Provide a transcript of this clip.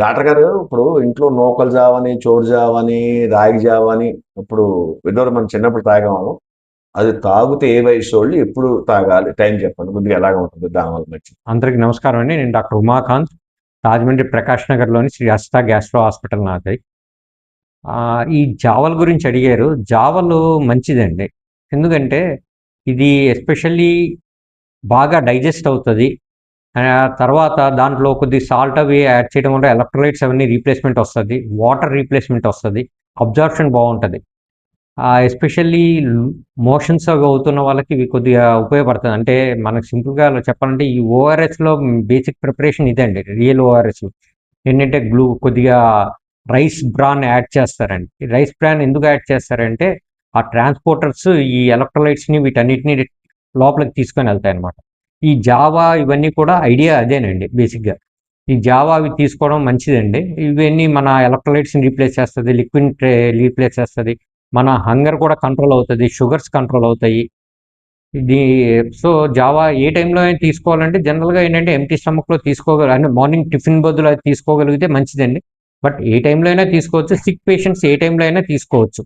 Doctor గారు ఇప్పుడు ఇంట్లో నూకలు జావని, చోడు జావని, రాగి జావని ఇప్పుడు ఇదివరకు మనం చిన్నప్పుడు తాగేవాళ్ళం. అది తాగితే ఏ వయసోళ్ళు ఎప్పుడు తాగాలి? టైం చెప్పండి. కొద్దిగా ఎలాగా ఉంటుంది దానివల్ల మంచిది? అందరికి నమస్కారం అండి. నేను డాక్టర్ ఉమాకాంత్, రాజమండ్రి ప్రకాష్ నగర్లోని శ్రీ హస్త గ్యాస్ట్రో హాస్పిటల్ నాది. ఈ జావల గురించి అడిగారు. జావలు మంచిదండి. ఎందుకంటే ఇది ఎస్పెషల్లీ బాగా డైజెస్ట్ అవుతుంది. తర్వాత దాంట్లో కొద్ది సాల్ట్ అవి యాడ్ చేయడం వల్ల ఎలక్ట్రోలైట్స్ అవన్నీ రీప్లేస్మెంట్ వస్తుంది, వాటర్ రీప్లేస్మెంట్ వస్తుంది, అబ్జార్ప్షన్ బాగుంటుంది. ఎస్పెషల్లీ మోషన్స్ అవి అవుతున్న వాళ్ళకి ఇవి కొద్దిగా ఉపయోగపడుతుంది. అంటే మనకు సింపుల్గా చెప్పాలంటే ఈ ఓఆర్ఎస్లో బేసిక్ ప్రిపరేషన్ ఇదండి. రియల్ ఓఆర్ఎస్ ఏంటంటే కొద్దిగా రైస్ బ్రాన్ యాడ్ చేస్తారండి. ఈ రైస్ బ్రాన్ ఎందుకు యాడ్ చేస్తారంటే ఆ ట్రాన్స్పోర్టర్స్ ఈ ఎలక్ట్రోలైట్స్ని వీటన్నిటిని లోపలికి తీసుకొని వెళ్తాయి అన్నమాట. ఈ జావా ఇవన్నీ కూడా ఐడియా అదేనండి బేసిక్గా. ఈ జావా అవి తీసుకోవడం మంచిదండి. ఇవన్నీ మన ఎలక్ట్రోలైట్స్ని రీప్లేస్ చేస్తుంది, లిక్విడ్ రీప్లేస్ చేస్తుంది, మన హంగర్ కూడా కంట్రోల్ అవుతుంది, షుగర్స్ కంట్రోల్ అవుతాయి. ఇది సో జావా ఏ టైంలో అయినా తీసుకోవాలంటే జనరల్గా ఏంటంటే ఎంటీ స్టమక్లో అంటే మార్నింగ్ టిఫిన్ బదులు అది తీసుకోగలిగితే మంచిదండి. బట్ ఏ టైంలో అయినా తీసుకోవచ్చు. సిక్ పేషెంట్స్ ఏ టైంలో అయినా తీసుకోవచ్చు.